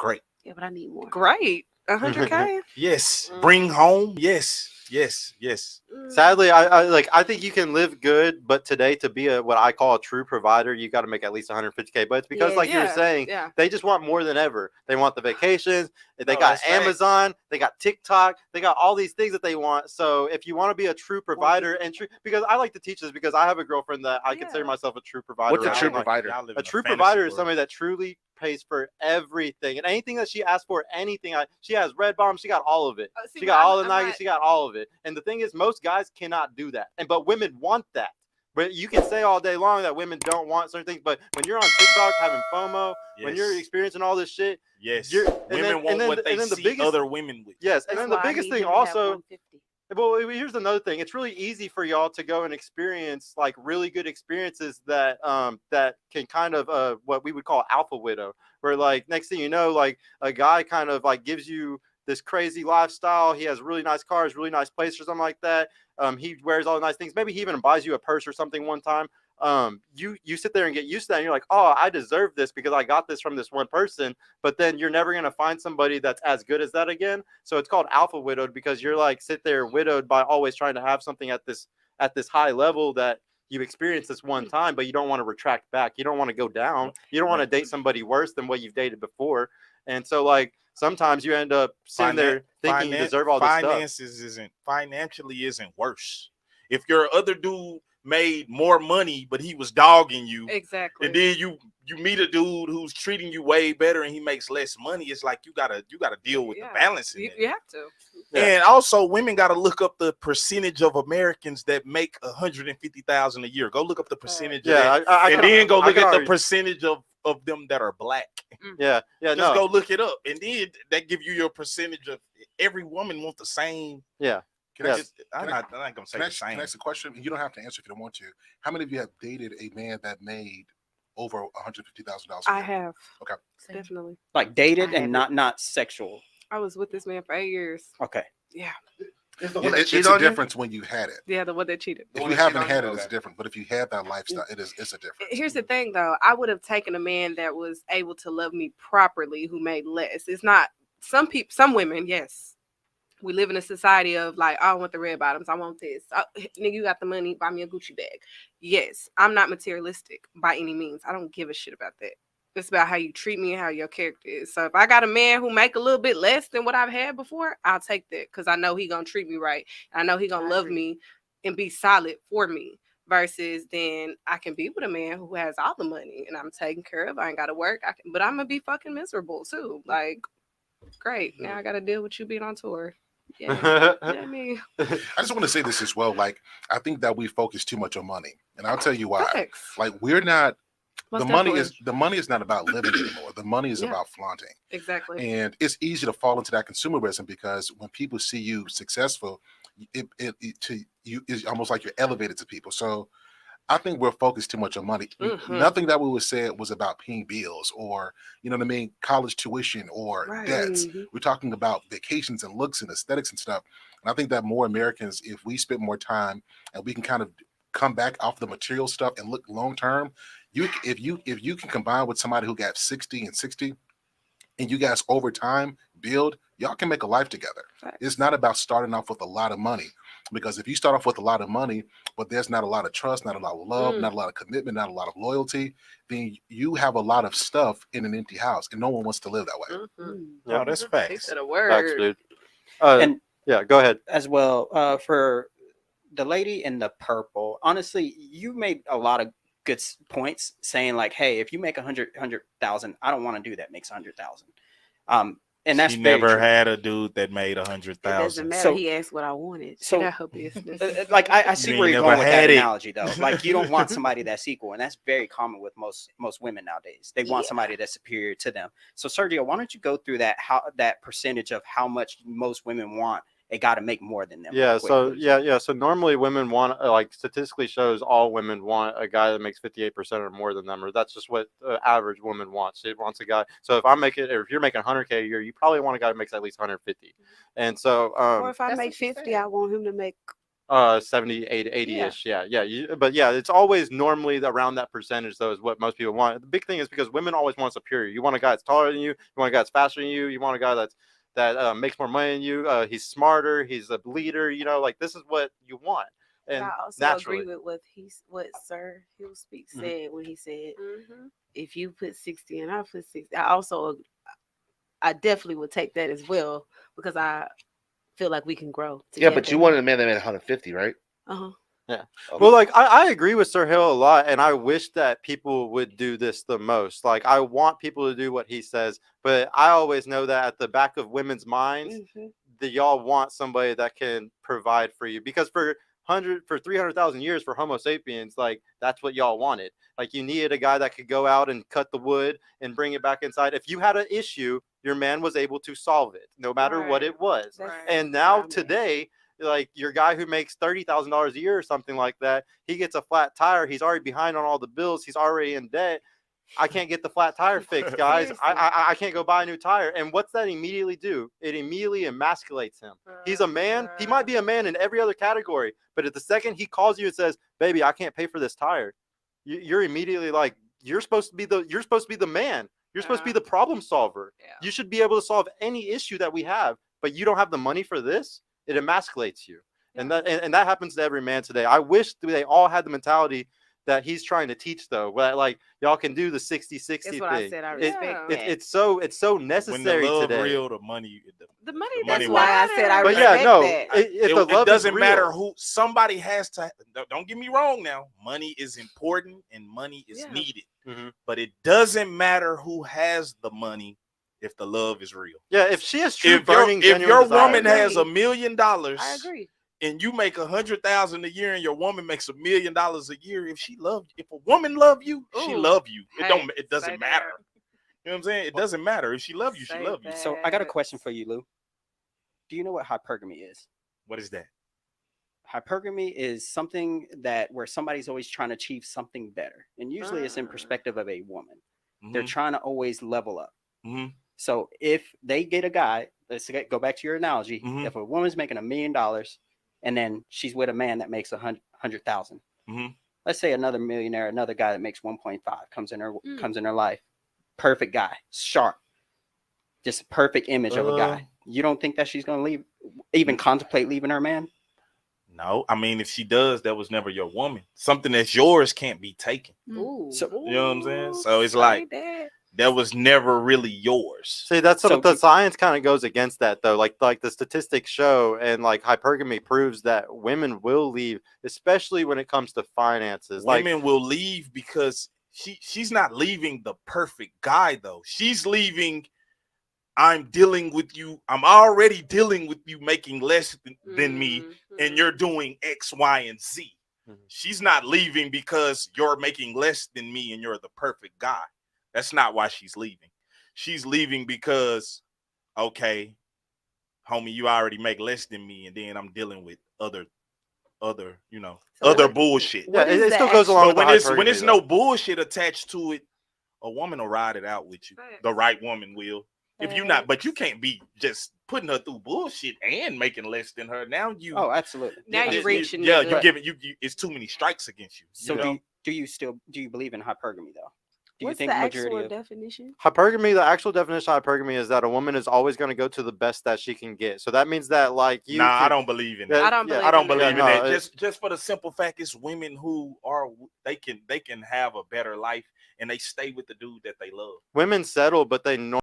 great. Yeah, but I need more. Great. 100K. Yes. Bring home. Yes. Yes. Yes. Sadly, I think you can live good, but today to be what I call a true provider, you got to make at least 150K. But it's because, Yeah. like you were Yeah, saying, yeah. they just want more than ever. They want the vacations. They No, got that's facts. Amazon. They got TikTok. They got all these things that they want. So if you want to be a true provider and true, because I like to teach this because I have a girlfriend that I consider myself a true provider. What's a right? true I'm like, provider? a true provider is somebody that truly pays for everything and anything that she asks for. Anything she has Red Bomb, she got all of it. See, She but got all I'm the Nike, not- she got all of it. And the thing is, most guys cannot do that, but women want that. But you can say all day long that women don't want certain things, but when you're on TikTok having FOMO, when you're Yes. experiencing all this shit, Yes. you're- and Women then- want and then- what they and then the see biggest- other women with. yes, and That's then the why I biggest need thing him to have also. 150. Well, here's another thing. It's really easy for y'all to go and experience like really good experiences that that can kind of what we would call alpha widow, where like next thing you know, like a guy kind of like gives you this crazy lifestyle. He has really nice cars, really nice place or something like that. He wears all the nice things. Maybe he even buys you a purse or something one time. You sit there and get used to that and you're like, oh, I deserve this because I got this from this one person. But then you're never going to find somebody that's as good as that again. So it's called alpha widowed because you're like sit there widowed by always trying to have something at this high level that you experience this one time, but you don't want to retract back. You don't want to go down. You don't want to date somebody worse than what you've dated before. And so like sometimes you end up sitting there thinking you deserve all this stuff. Financially isn't worse. If your other dude made more money, but he was dogging you, Exactly. and then you meet a dude who's treating you way better and he makes less money, it's like you gotta deal with the balance in it. You have to. And also women got to look up the percentage of Americans that make 150,000 a year. Go look up the percentage of that, and then go look at the percentage of them that are black. Just go look it up, and then that give you your percentage of every woman wants the same. Can I just, I'm not gonna say the same. Can I ask a question? You don't have to answer if you don't want to. How many of you have dated a man that made over $150,000? I have. Okay. Definitely. Like dated and not sexual. I was with this man for 8 years. Okay. Yeah. It's a difference when you had it. Yeah, the one that cheated. If you haven't had it, it's different. But if you had that lifestyle, it's a difference. Here's the thing, though. I would have taken a man that was able to love me properly, who made less. It's not some people, some women. Yes, we live in a society of like, oh, I want the red bottoms. I want this. Nigga, you got the money. Buy me a Gucci bag. Yes, I'm not materialistic by any means. I don't give a shit about that. It's about how you treat me and how your character is. So if I got a man who make a little bit less than what I've had before, I'll take that because I know he gonna treat me right. I know he gonna love me and be solid for me. Versus then I can be with a man who has all the money and I'm taken care of. I ain't gotta work. But I'm gonna be fucking miserable too. Like, great. Now I gotta deal with you being on tour. Yeah, I mean, I just want to say this as well. Like, I think that we focus too much on money, and I'll tell you why. Thanks. Like, we're not. Most The money is not about living anymore. The money is about flaunting. Exactly. And it's easy to fall into that consumerism because when people see you successful, it is almost like you're elevated to people. So I think we're focused too much on money. Nothing that we would say was about paying bills or, you know what I mean, college tuition or debts. We're talking about vacations and looks and aesthetics and stuff. And I think that more Americans, if we spend more time and we can kind of come back off the material stuff and look long term, if you can combine with somebody who got 60 and 60 and you guys over time build, y'all can make a life together. It's not about starting off with a lot of money, because if you start off with a lot of money, but there's not a lot of trust, not a lot of love, not a lot of commitment, not a lot of loyalty, then you have a lot of stuff in an empty house and no one wants to live that way. No, that's facts. Said a word. Facts, dude. And yeah, go ahead. As well, for the lady in the purple, honestly, you made a lot of good points saying like, hey, if you make 100,000, I don't want to do that makes 100,000. And that's she never had a dude that made 100,000. It doesn't matter. So he asked what I wanted. So I hope business. like I see where you're going with that it. analogy though. Like you don't want somebody that's equal, and that's very common with most women nowadays. They want somebody that's superior to them. So Sergio, why don't you go through that percentage of how much most women want? They got to make more than them. Yeah. So So normally women want, like statistically shows, all women want a guy that makes 58% or more than them, or that's just what average woman wants. She wants a guy. So if you're making 100K a year, you probably want a guy that makes at least 150. And so, or if I make 50, I want him to make 70, 80-ish. Yeah. But yeah, it's always normally around that percentage, though, is what most people want. The big thing is because women always want superior. You want a guy that's taller than you want a guy that's faster than you want a guy that makes more money than you. He's smarter, he's a leader, like this is what you want. And I also naturally, agree with what Sir Hill Speak said when he said, if you put 60 and I put 60, I definitely would take that as well, because I feel like we can grow together. Yeah, but you wanted a man that made 150, right? Yeah. Well, like I agree with Sir Hill a lot, and I wish that people would do this the most. Like I want people to do what he says, but I always know that at the back of women's minds, that y'all want somebody that can provide for you, because for 300,000 years for Homo sapiens, like that's what y'all wanted. Like you needed a guy that could go out and cut the wood and bring it back inside. If you had an issue, your man was able to solve it, no matter what it was. And now today, like your guy who makes $30,000 a year or something like that, he gets a flat tire. He's already behind on all the bills. He's already in debt. I can't get the flat tire fixed, guys. I can't go buy a new tire. And what's that immediately do? It immediately emasculates him. He's a man. He might be a man in every other category, but at the second he calls you and says, "Baby, I can't pay for this tire," you're immediately like, you're supposed to be the man. You're supposed to be the problem solver. You should be able to solve any issue that we have, but you don't have the money for this. It emasculates you. And that happens to every man today. I wish they all had the mentality that he's trying to teach, though. Like y'all can do the 60-60 That's thing. what I said. I respect that. It's so necessary when the love today. real, the money. The money. That's That's why I said I But respect yeah, no, that. It doesn't matter who. Somebody has to. Don't get me wrong. Now, money is important and money is needed, but it doesn't matter who has the money if the love is real. Yeah, if she has true if your woman has $1 million, I agree. And you make 100,000 a year, and your woman makes $1 million a year. If a woman love you, she love you. It doesn't matter. You know what I'm saying? It doesn't matter. If she love you, she love you. So I got a question for you, Lou. Do you know what hypergamy is? What is that? Hypergamy is something where somebody's always trying to achieve something better, and usually it's in perspective of a woman. They're trying to always level up. So if they get a guy, let's go back to your analogy. If a woman's making $1 million and then she's with a man that makes 100,000, let's say another millionaire, another guy that makes 1.5 comes in her life. Perfect guy, sharp, just a perfect image of a guy. You don't think that she's going to even contemplate leaving her man? No, I mean, if she does, that was never your woman. Something that's yours can't be taken. So, you know what I'm saying? So it's like that was never really yours. See, that's the science kind of goes against that, though. Like the statistics show, and like hypergamy proves that women will leave, especially when it comes to finances. Women will leave because she's not leaving the perfect guy, though. She's leaving. I'm already dealing with you making less than me, and you're doing X, Y, and Z. She's not leaving because you're making less than me and you're the perfect guy. That's not why she's leaving. She's leaving because, okay, homie, you already make less than me, and then I'm dealing with other bullshit. Yeah, it still goes along. But when it's no bullshit attached to it, a woman will ride it out with you. The right woman will. If you not, but you can't be just putting her through bullshit and making less than her. Now you. Oh, absolutely. Now you're reaching. Yeah, you give it. You. It's too many strikes against you. So do you believe in hypergamy though? Do What's you think the majority actual definition? Hypergamy, the actual definition of hypergamy is that a woman is always going to go to the best that she can get. So that means that like you. I don't believe in that. I don't believe in that. Just for the simple fact, it's women who they can have a better life and they stay with the dude that they love. Women settle, but they